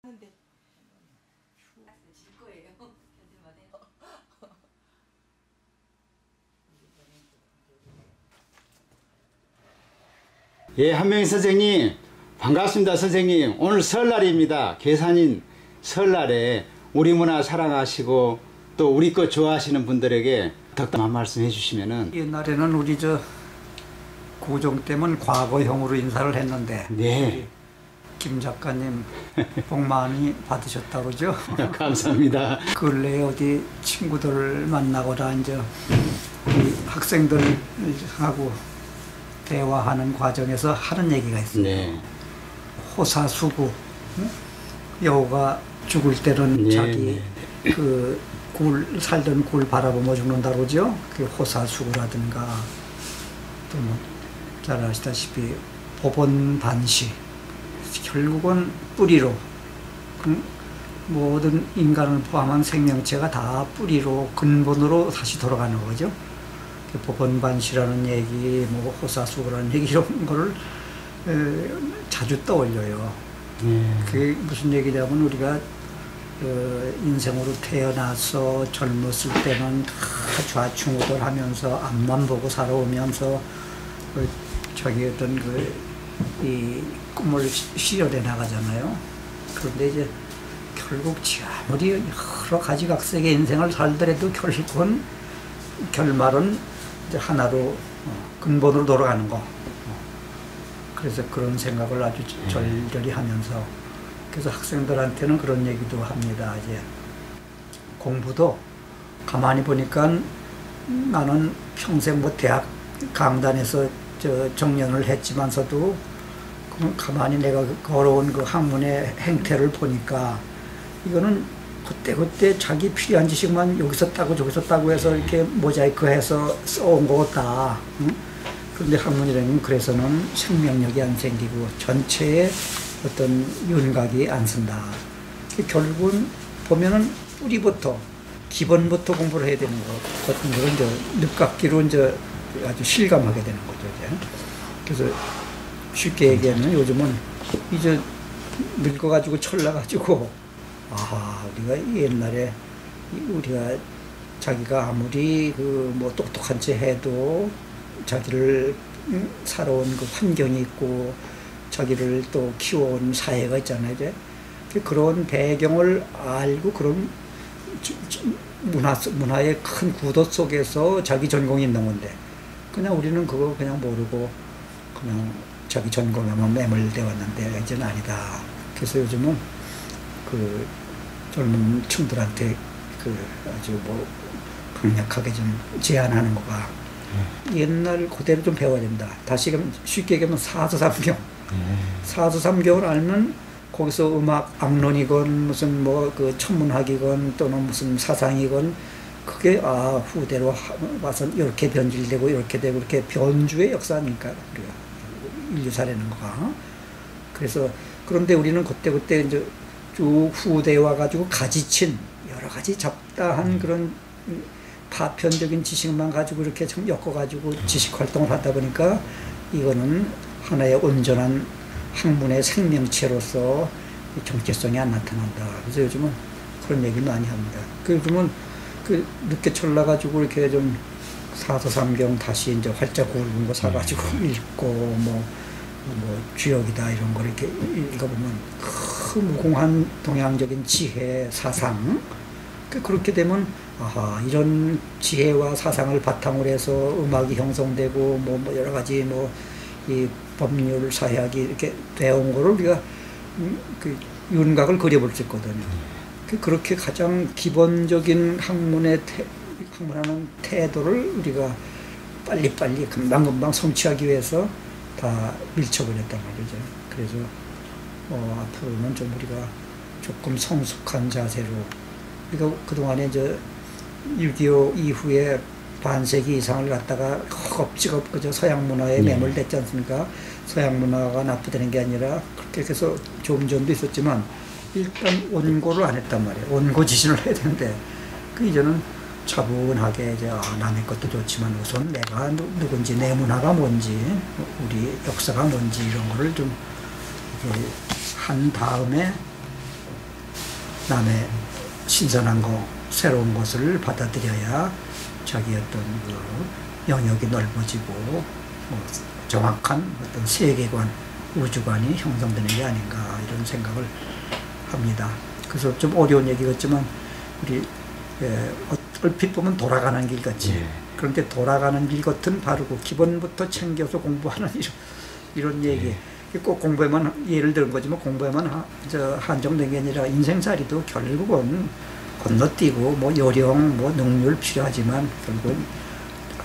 하는데 질 거예요. 견딜만 해요. 예, 한명희 선생님 반갑습니다. 선생님 오늘 설날입니다. 계산인 설날에 우리 문화 사랑하시고 또 우리 것 좋아하시는 분들에게 덕담 한 말씀 해주시면은. 옛날에는 우리 저 고종 때면 과거형으로 인사를 했는데 네. 김 작가님 복 많이 받으셨다고 그러죠? 감사합니다. 근래에 어디 친구들 만나거나 이제 우리 학생들하고 대화하는 과정에서 하는 얘기가 있어요. 네. 호사수구, 응? 여우가 죽을 때는 네, 자기 네. 그 살던 굴 바라보며 죽는다 그러죠? 그 호사수구라든가 또 뭐 잘 아시다시피 법원반시, 결국은 뿌리로 모든 인간을 포함한 생명체가 다 뿌리로 근본으로 다시 돌아가는 거죠. 법원반시라는 얘기, 뭐 호사수구라는 얘기 이런 거를 자주 떠올려요. 그게 무슨 얘기냐면 우리가 인생으로 태어나서 젊었을 때는 다 좌충우돌하면서 앞만 보고 살아오면서 자기 어떤 이 꿈을 실현해 나가잖아요. 그런데 이제 결국 아무리 여러 가지 각색의 인생을 살더라도 결국은 결말은 이제 하나로 근본으로 돌아가는 거. 그래서 그런 생각을 아주 절절히 하면서 그래서 학생들한테는 그런 얘기도 합니다. 이제 공부도 가만히 보니까 나는 평생 뭐 대학 강단에서 정년을 했지만서도 가만히 내가 걸어온 그 학문의 행태를 보니까 이거는 그때 자기 필요한 지식만 여기서 따고 저기서 따고 해서 이렇게 모자이크해서 써온 거다. 응? 그런데 학문이라는 그래서는 생명력이 안 생기고 전체의 어떤 윤곽이 안 쓴다. 결국은 보면은 뿌리부터 기본부터 공부를 해야 되는 거 같은 거를 이제 늦깎이로 이제 아주 실감하게 되는 거죠. 이제. 그래서 쉽게 얘기하면 요즘은 이제 늙어가지고 철나가지고 우리가 옛날에 우리가 자기가 아무리 뭐 똑똑한 채 해도 자기를 살아온 그 환경이 있고 자기를 또 키워온 사회가 있잖아요. 이제 그런 배경을 알고 그런 문화의 큰 구도 속에서 자기 전공이 있는 건데 그냥 우리는 그거 그냥 모르고 그냥 자기 전공에만 매몰되어 왔는데 이제는 아니다. 그래서 요즘은 그 젊은 층들한테 아주 뭐 강력하게 좀 제안하는 거가 옛날 그대로 좀 배워야 된다. 다시 쉽게 얘기하면 사서삼경. 사서삼경을 알면 거기서 음악 악론이건 무슨 뭐 그 천문학이건 또는 무슨 사상이건 그게 후대로 와서 이렇게 변질되고 이렇게 되고 이렇게 변주의 역사니까 우리가 인류사라는 거가. 그래서 그런데 우리는 그때 이제 쭉 후대에 와가지고 가지친 여러 가지 잡다한 그런 파편적인 지식만 가지고 이렇게 좀 엮어가지고 지식 활동을 하다 보니까 이거는 하나의 온전한 학문의 생명체로서 정체성이 안 나타난다. 그래서 요즘은 그런 얘기를 많이 합니다. 요즘은 늦게 철나가지고 이렇게 좀 사서삼경 다시 이제 활짝 굵은 거 사가지고 읽고 뭐 주역이다 이런 걸 이렇게 읽어보면 그 무공한 동양적인 지혜, 사상 그렇게 되면 이런 지혜와 사상을 바탕으로 해서 음악이 형성되고 뭐 여러 가지 이 법률 사회학이 이렇게 되어온 거를 우리가 그 윤곽을 그려볼 수 있거든요. 그렇게 가장 기본적인 학문하는 태도를 우리가 빨리빨리 금방금방 성취하기 위해서 다 밀쳐버렸단 말이죠. 그래서 앞으로는 좀 우리가 조금 성숙한 자세로 우리가 그동안에 이제 6.25 이후에 반세기 이상을 갖다가 허겁지겁 그저 서양 문화에 매몰됐지 않습니까? 서양 문화가 나쁘다는 게 아니라 그렇게 해서 좋은 점도 있었지만 일단 원고를 안 했단 말이에요. 원고 지신을 해야 되는데 이제는 차분하게 이제 남의 것도 좋지만 우선 내가 누군지 내 문화가 뭔지 우리 역사가 뭔지 이런 거를 좀 한 다음에 남의 신선한 거, 새로운 것을 받아들여야 자기 어떤 그 영역이 넓어지고 뭐 정확한 어떤 세계관, 우주관이 형성되는 게 아닌가 이런 생각을 합니다. 그래서 좀 어려운 얘기 같지만 우리 얼핏 보면 돌아가는 길 같이 그런데 돌아가는 길 같은 바르고 기본부터 챙겨서 공부하는 이런 얘기. 꼭 공부에만 예를 들은 거지만 공부에만 한정된 게 아니라 인생살이도 결국은 건너뛰고 뭐 요령, 뭐 능률 필요하지만 결국은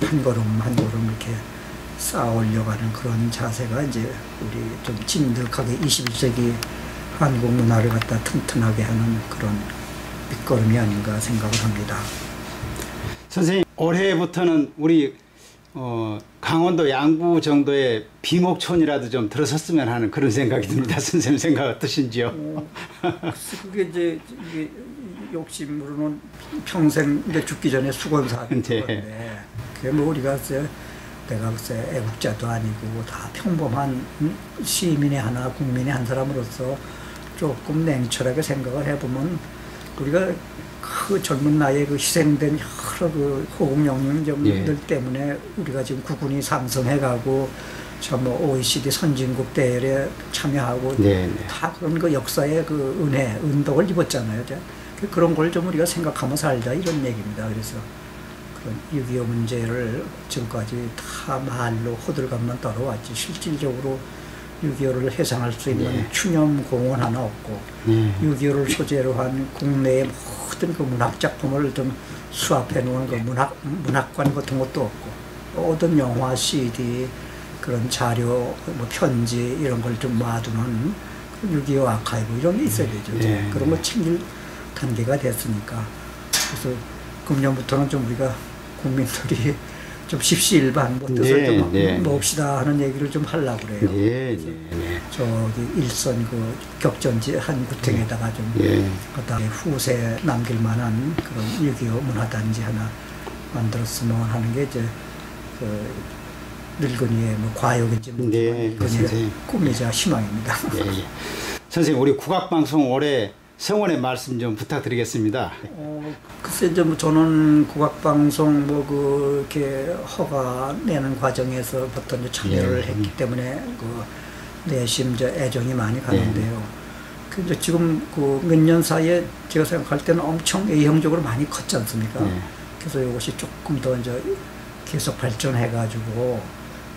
한 걸음 한 걸음 이렇게 쌓아올려가는 그런 자세가 이제 우리 좀 진득하게 21세기 한국 문화를 갖다 튼튼하게 하는 그런 밑거름이 아닌가 생각을 합니다. 선생님, 올해부터는 우리 강원도 양구 정도의 비목촌이라도 좀 들어섰으면 하는 그런 생각이 듭니다. 선생님 생각 어떠신지요? 그게 이제 이게 욕심으로는 평생 이제 죽기 전에 수건사하는 건데 그게 뭐 우리가 내가 글쎄 애국자도 아니고 다 평범한 시민의 하나 국민의 한 사람으로서 조금 냉철하게 생각을 해보면 우리가 그 젊은 나이에 그 희생된 여러 그 호국영령들 때문에 우리가 지금 국군이 상승해가고 참 뭐 OECD 선진국 대회에 참여하고 다 그런 그 역사의 그 은혜, 은덕을 입었잖아요. 그런 걸 좀 우리가 생각하며 살자 이런 얘기입니다. 그래서 그런 6.25 문제를 지금까지 다 말로 호들갑만 떨어왔지 실질적으로 6.25를 해상할 수 있는 추념 공원 하나 없고 6.25를 소재로 한 국내의 모든 그 문학작품을 좀 수합해 놓은 그 문학관 같은 것도 없고 모든 영화, CD 그런 자료, 뭐 편지 이런 걸 좀 모아두는 6.25 아카이브 이런 게 있어야 되죠. 그런 거 챙길 단계가 됐으니까 그래서 금년부터는 좀 우리가 국민들이 좀 십시일반 뭐 뜻을 좀 봅시다 하는 얘기를 좀 하려고 그래요. 저기 일선 그 격전지 한 구탱에다가 좀 갖다 후세 남길 만한 그런 6.25 문화단지 하나 만들었으면 하는 게 이제 그 늙은이의 뭐 과욕인지 늙은이의 꿈이자 희망입니다. 선생님, 우리 국악방송 올해 성원의 말씀 좀 부탁드리겠습니다. 글쎄 좀 저는 국악방송 뭐 그 이렇게 허가 내는 과정에서부터 이제 참여를 했기 때문에 그 내심 애정이 많이 가는데요. 근데 지금 그 몇 년 사이에 제가 생각할 때는 엄청 A형적으로 많이 컸지 않습니까? 그래서 이것이 조금 더 이제 계속 발전해가지고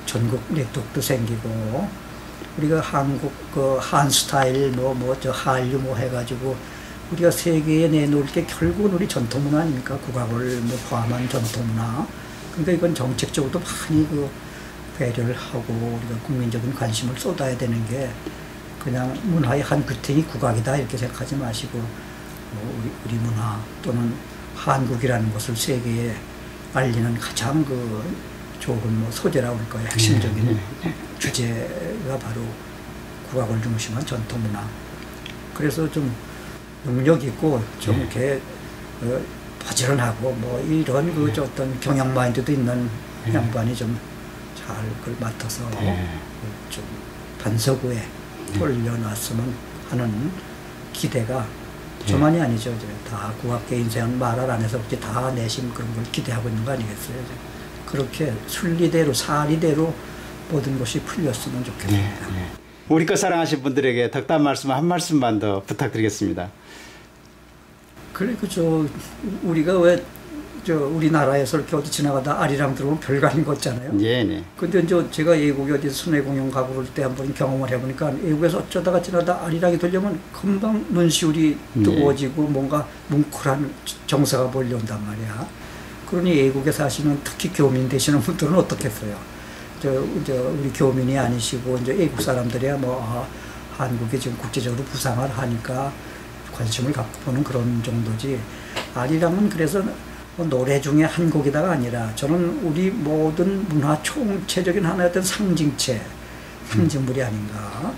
전국 네트워크도 생기고 우리가 한국 그 한 스타일 저 한류 뭐 해가지고 우리가 세계에 내놓을 게 결국은 우리 전통문화 아닙니까? 국악을 뭐 포함한 전통문화. 그러니까 이건 정책적으로도 많이 그 배려를 하고 우리가 국민적인 관심을 쏟아야 되는 게 그냥 문화의 한 규탱이 국악이다 이렇게 생각하지 마시고 뭐 우리 문화 또는 한국이라는 것을 세계에 알리는 가장 그 좋은 뭐 소재라고 할까요? 핵심적인 주제가 바로 국악을 중심한 전통문화. 그래서 좀 능력 있고 좀 이렇게 버지런하고 뭐 이런 그 어떤 경영 마인드도 있는 양반이 좀 잘 그걸 맡아서 좀 반석에 올려놨으면 하는 기대가 저만이 아니죠. 이제 다 국악계 인생은 말할 안에서 다 내심 그런 걸 기대하고 있는 거 아니겠어요? 이제 그렇게 순리대로 사리대로 모든 것이 풀렸으면 좋겠습니다. 우리 것 사랑하신 분들에게 덕담 말씀 한 말씀만 더 부탁드리겠습니다. 그래 우리가 왜 우리나라에서 이렇게 어디 지나가다 아리랑 들어오면 별거 아닌 것 같잖아요. 근데 제가 외국에 어디 순회 공연 가고 그럴 때 한번 경험을 해보니까 외국에서 어쩌다가 지나다 아리랑이 들려면 금방 눈시울이 뜨거워지고 뭔가 뭉클한 정서가 몰려온단 말이야. 그러니 외국에 사시는 특히 교민 되시는 분들은 어떻겠어요? 우리 교민이 아니시고 이제 외국 사람들이야 한국이 지금 국제적으로 부상을 하니까 관심을 갖고 보는 그런 정도지. 아리랑은 그래서 노래 중에 한 곡이다가 아니라 저는 우리 모든 문화 총체적인 하나의 어떤 상징물이 아닌가.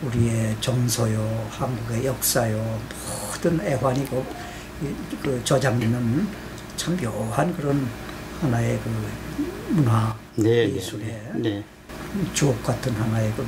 우리의 정서요, 한국의 역사요, 모든 애환이 그 저장되는 참 묘한 그런 하나의 그 문화 예술의 주옥 같은 하나의 그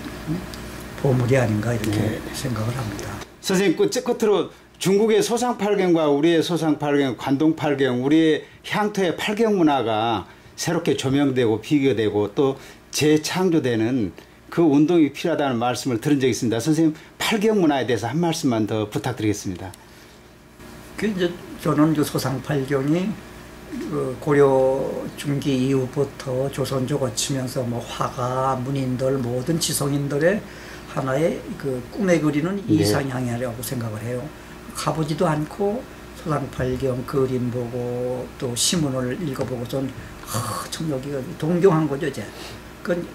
보물이 아닌가 이렇게 생각을 합니다. 선생님 끝으로 중국의 소상팔경과 우리의 소상팔경, 관동팔경, 우리의 향토의 팔경 문화가 새롭게 조명되고 비교되고 또 재창조되는 그 운동이 필요하다는 말씀을 들은 적이 있습니다. 선생님, 팔경 문화에 대해서 한 말씀만 더 부탁드리겠습니다. 그 이제 저는 그 소상팔경이 고려 중기 이후부터 조선조 거치면서 뭐 화가, 문인들, 모든 지성인들의 하나의 그 꿈에 그리는 이상향이라고 생각을 해요. 가보지도 않고 소상팔경 그림 보고 또 신문을 읽어보고 전 참 여기가 동경한 거죠 이제. 그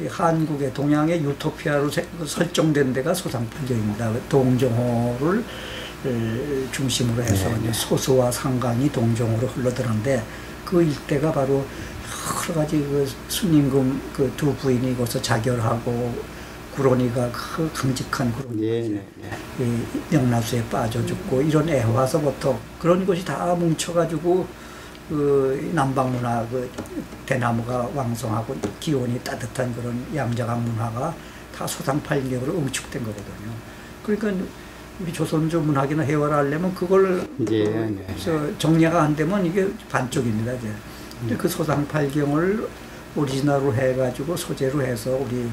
한국의 동양의 유토피아로 설정된 데가 소상팔경입니다. 동정호를 중심으로 해서 소수와 상강이 동정으로 흘러드는데 그 일대가 바로 여러 가지 그 순임금 그 두 부인이 거기서 자결하고 구론이가 그 강직한 구론이 명나수에 빠져 죽고 이런 애화서부터 그런 것이 다 뭉쳐가지고 그 남방문화 그 대나무가 왕성하고 기온이 따뜻한 그런 양자강 문화가 다 소상팔경으로 응축된 거거든요. 그러니까 우리 조선조 문학이나 해화를 하려면 그걸 정리가 안 되면 이게 반쪽입니다. 이제. 그 소상팔경을 오리지널로 해가지고 소재로 해서 우리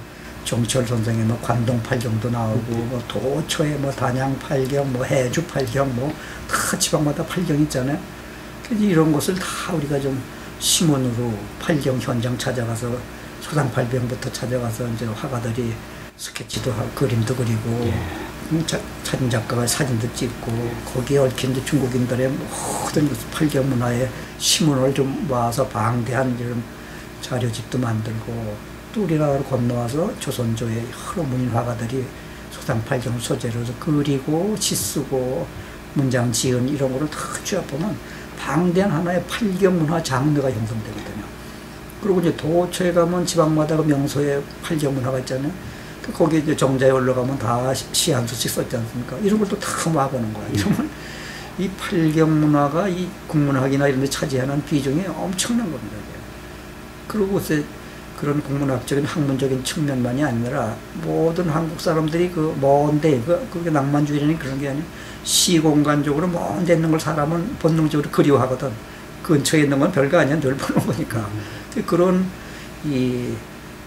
정철 선생의 뭐 관동팔경도 나오고 뭐 도초에 뭐 단양팔경, 뭐 해주팔경, 뭐 다 지방마다 팔경 있잖아요. 이런 것을 다 우리가 좀 시문으로 팔경 현장 찾아가서 소상팔경부터 찾아가서 이제 화가들이 스케치도 하고 그림도 그리고 사진 작가가 사진도 찍고 거기에 얽힌 중국인들의 모든 팔경 문화의 시문을 좀 모아서 방대한 이런 자료집도 만들고 또 우리나라로 건너와서 조선조의 여러 문인 화가들이 소상팔경 소재로 그리고 시 쓰고 문장 지은 이런 거를 다 취합하면 방대한 하나의 팔경 문화 장르가 형성되거든요. 그리고 이제 도초에 가면 지방마다 그 명소에 팔경 문화가 있잖아요. 거기 이제 정자에 올라가면 다 시 한 수씩 썼지 않습니까? 이런 걸 또 다 모아보는 거야. 이러면 이 팔경 문화가 이 국문학이나 이런 데 차지하는 비중이 엄청난 겁니다. 그리고 그런 국문학적인 학문적인 측면만이 아니라 모든 한국 사람들이 그 먼데 그게 낭만주의라는 그런 게 아니라 시공간적으로 먼데 있는 걸 사람은 본능적으로 그리워하거든. 근처에 있는 건 별거 아니야. 늘 보는 거니까. 그런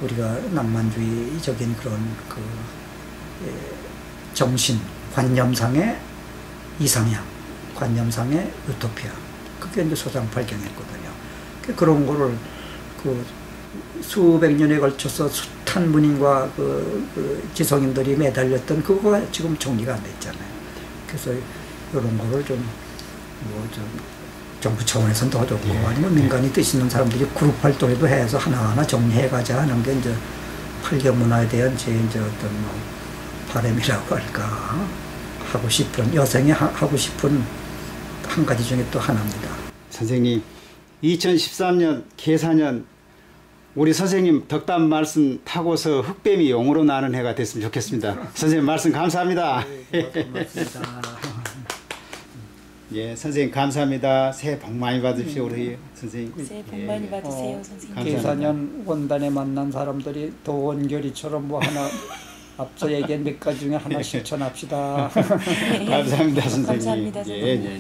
우리가 낭만주의적인 그런 그 정신, 관념상의 이상향, 관념상의 유토피아. 그게 이제 소상팔경이었거든요. 그런 거를 수백 년에 걸쳐서 숱한 문인과 그 지성인들이 매달렸던 그거가 지금 정리가 안 돼 있잖아요. 그래서 이런 거를 좀 정부 차원에서는 더 좋고 아니면 민간이 뜻 있는 사람들이 그룹 활동에도 해서 하나하나 정리해 가자 하는 게 이제 팔경 문화에 대한 제 이제 어떤 바람이라고 할까 하고 싶은 여생이 하고 싶은 한 가지 중에 또 하나입니다. 선생님, 2013년 계사년 우리 선생님 덕담 말씀 타고서 흑뱀이 용으로 나는 해가 됐으면 좋겠습니다. 선생님 말씀 감사합니다. 네, 고맙습니다. 예, 선생님 감사합니다. 새해 복 많이 받으십시오, 우리 선생님. 새해 복 많이 받으세요, 선생님. 감사합니다. 계사년 원단에 만난 사람들이 도원결이처럼 뭐 하나 앞서 얘기한 몇 가지 중에 하나 실천합시다. 감사합니다, 선생님. 감사합니다, 선생님. 예.